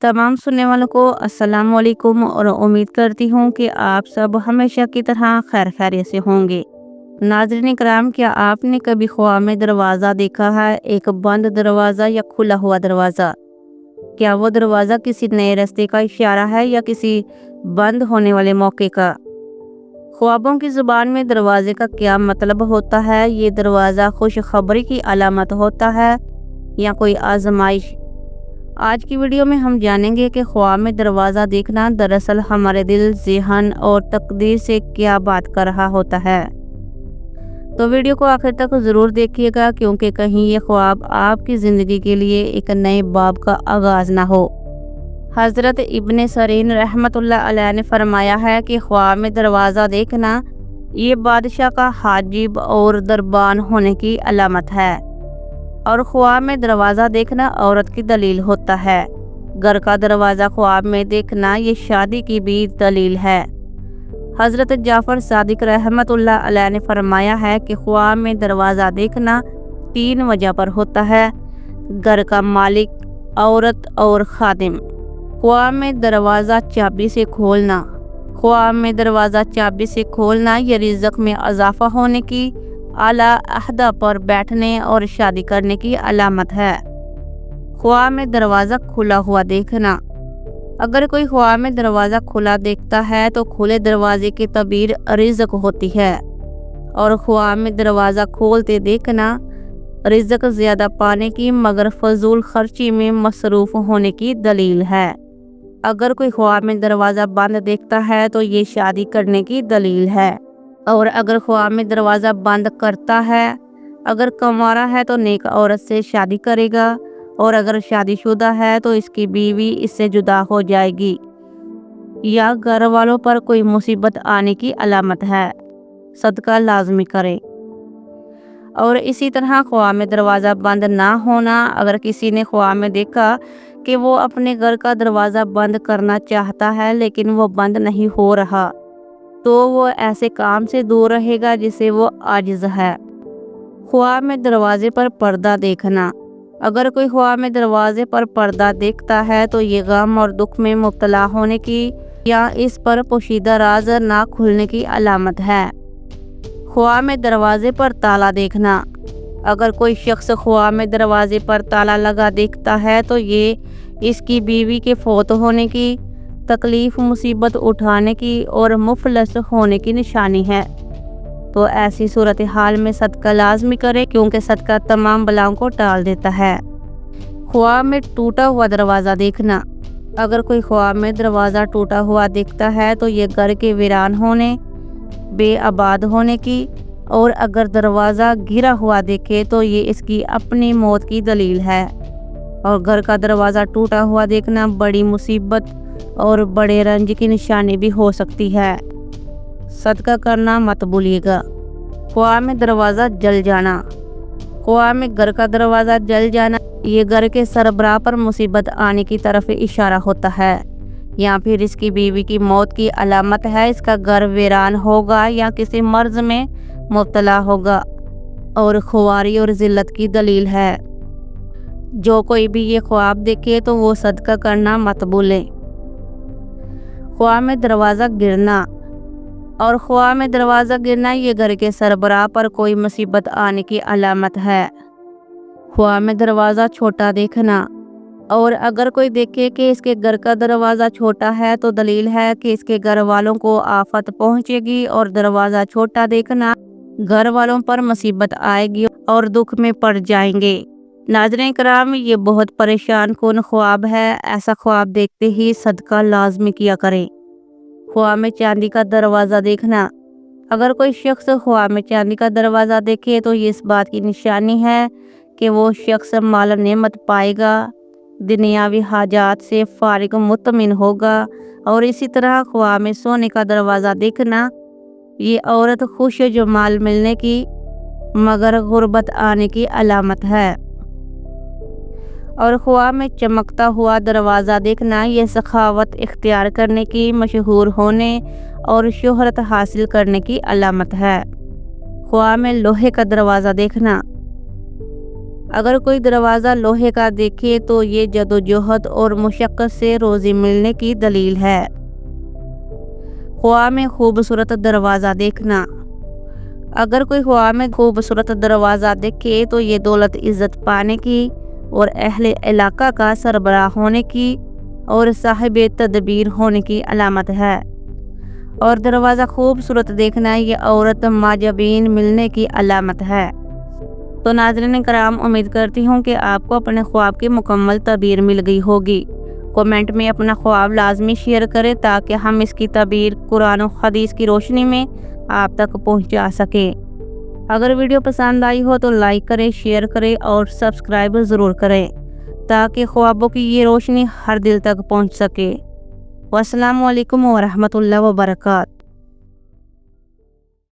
तमाम सुनने वालों को अस्सलाम वालेकुम और उम्मीद करती हूँ कि आप सब हमेशा की तरह खैर खैरियत से होंगे। नाज़रीन कराम, क्या आपने कभी ख्वाब में दरवाज़ा देखा है, एक बंद दरवाज़ा या खुला हुआ दरवाज़ा? क्या वो दरवाज़ा किसी नए रास्ते का इशारा है या किसी बंद होने वाले मौके का? ख्वाबों की ज़ुबान में दरवाज़े का क्या मतलब होता है? ये दरवाज़ा खुशखबरी की अलामत होता है या कोई आजमाइश? आज की वीडियो में हम जानेंगे कि ख्वाब में दरवाज़ा देखना दरअसल हमारे दिल, ज़हन और तकदीर से क्या बात कर रहा होता है। तो वीडियो को आखिर तक ज़रूर देखिएगा, क्योंकि कहीं ये ख्वाब आपकी ज़िंदगी के लिए एक नए बाब का आगाज़ ना हो। हज़रत इब्ने सरीन रहमतुल्लाह अलैह ने फरमाया है कि ख्वाब में दरवाज़ा देखना ये बादशाह का हाजिब और दरबान होने की अलामत है, और ख्वाब में दरवाज़ा देखना औरत की दलील होता है। घर का दरवाज़ा ख्वाब में देखना ये शादी की भी दलील है। हज़रत जाफ़र सादिक रहमतुल्लाह अलैह ने फरमाया है कि ख्वाब में दरवाज़ा देखना 3 वजह पर होता है: घर का मालिक, औरत और खादिम। ख्वाब में दरवाज़ा चाबी से खोलना। ख्वाब में दरवाज़ा चाबी से खोलना ये रिज़्क़ में इजाफ़ा होने की, आला अहदा पर बैठने और शादी करने की अलामत है। ख्वाब में दरवाज़ा खुला हुआ देखना। अगर कोई ख्वाब में दरवाज़ा खुला देखता है तो खुले दरवाजे की तबीर रिज़्क़ होती है, और ख्वाब में दरवाज़ा खोलते देखना रिज़्क़ ज़्यादा पाने की मगर फजूल खर्ची में मसरूफ़ होने की दलील है। अगर कोई ख्वाब में दरवाज़ा बंद देखता है तो ये शादी करने की दलील है, और अगर ख्वाब में दरवाज़ा बंद करता है, अगर कंवारा है तो नेक औरत से शादी करेगा, और अगर शादीशुदा है तो इसकी बीवी इससे जुदा हो जाएगी, या घर वालों पर कोई मुसीबत आने की अलामत है। सदका लाजमी करें। और इसी तरह ख्वाब में दरवाज़ा बंद ना होना। अगर किसी ने ख्वाब में देखा कि वो अपने घर का दरवाज़ा बंद करना चाहता है लेकिन वो बंद नहीं हो रहा, तो वो ऐसे काम से दूर रहेगा जिसे वो आजिज़ है। ख्वाब में दरवाजे पर पर्दा देखना। अगर कोई ख्वाब में दरवाजे पर पर्दा देखता है तो ये गम और दुख में मुब्तला होने की या इस पर पोशीदा राज ना खुलने की अलामत है। ख्वाब में दरवाजे पर ताला देखना। अगर कोई शख्स ख्वाब में दरवाजे पर ताला लगा देखता है तो ये इसकी बीवी के फौत होने की, तकलीफ मुसीबत उठाने की और मुफलस होने की निशानी है। तो ऐसी सूरत हाल में सदका लाजमी करें, क्योंकि सदका तमाम बलाओं को टाल देता है। ख्वाब में टूटा हुआ दरवाज़ा देखना। अगर कोई ख्वाब में दरवाज़ा टूटा हुआ देखता है तो ये घर के वीरान होने, बेआबाद होने की, और अगर दरवाज़ा गिरा हुआ देखे तो ये इसकी अपनी मौत की दलील है। और घर का दरवाज़ा टूटा हुआ देखना बड़ी मुसीबत और बड़े रंज की निशानी भी हो सकती है। सदका करना मत भूलिएगा। ख्वाब में दरवाज़ा जल जाना। ख्वाब में घर का दरवाज़ा जल जाना ये घर के सरबराह पर मुसीबत आने की तरफ इशारा होता है, या फिर इसकी बीवी की मौत की अलामत है। इसका घर वीरान होगा या किसी मर्ज में मुब्तला होगा, और खुवारी और ज़िल्लत की दलील है। जो कोई भी ये ख्वाब देखे तो वो सदका करना मत भूले। ख्वाब में दरवाज़ा गिरना। और ख्वाब में दरवाज़ा गिरना ये घर के सरबराह पर कोई मुसीबत आने की अलामत है। ख्वाब में दरवाज़ा छोटा देखना। और अगर कोई देखे कि इसके घर का दरवाज़ा छोटा है तो दलील है कि इसके घर वालों को आफत पहुंचेगी, और दरवाज़ा छोटा देखना घर वालों पर मुसीबत आएगी और दुख में पड़ जाएंगे। नाज़रीन कराम, ये बहुत परेशान कुन ख्वाब है। ऐसा ख्वाब देखते ही सदका लाजमी किया करें। ख्वाब में चांदी का दरवाज़ा देखना। अगर कोई शख्स ख्वाब में चांदी का दरवाज़ा देखे तो ये इस बात की निशानी है कि वो शख्स माल नेमत पाएगा, दुनियावी हाजात से फारिग मुतमिन होगा। और इसी तरह ख्वाब में सोने का दरवाज़ा देखना ये औरत खुश जमाल मिलने की मगर गुर्बत आने की अलामत है। और ख्वाब में चमकता हुआ दरवाज़ा देखना ये सखावत इख्तियार करने की, मशहूर होने और शोहरत हासिल करने की अलामत है। ख्वाब में लोहे का दरवाज़ा देखना। اگر کوئی دروازہ لوہے کا دیکھے تو یہ جدوجہد اور مشقت سے روزی ملنے کی دلیل ہے۔ خواب میں خوبصورت دروازہ دیکھنا۔ اگر کوئی خواب میں خوبصورت دروازہ دیکھے تو یہ دولت عزت پانے کی اور اہل علاقہ کا سربراہ ہونے کی اور صاحب تدبیر ہونے کی علامت ہے، اور دروازہ خوبصورت دیکھنا یہ عورت معجبین ملنے کی علامت ہے۔ تو ناظرین کرام، امید کرتی ہوں کہ آپ کو اپنے خواب کی مکمل تعبیر مل گئی ہوگی۔ کمنٹ میں اپنا خواب لازمی شیئر کریں تاکہ ہم اس کی تعبیر قرآن و حدیث کی روشنی میں آپ تک پہنچا سکیں۔ اگر ویڈیو پسند آئی ہو تو لائک کریں، شیئر کریں اور سبسکرائب ضرور کریں تاکہ خوابوں کی یہ روشنی ہر دل تک پہنچ سکے۔ والسلام علیکم ورحمۃ اللہ وبرکاتہ۔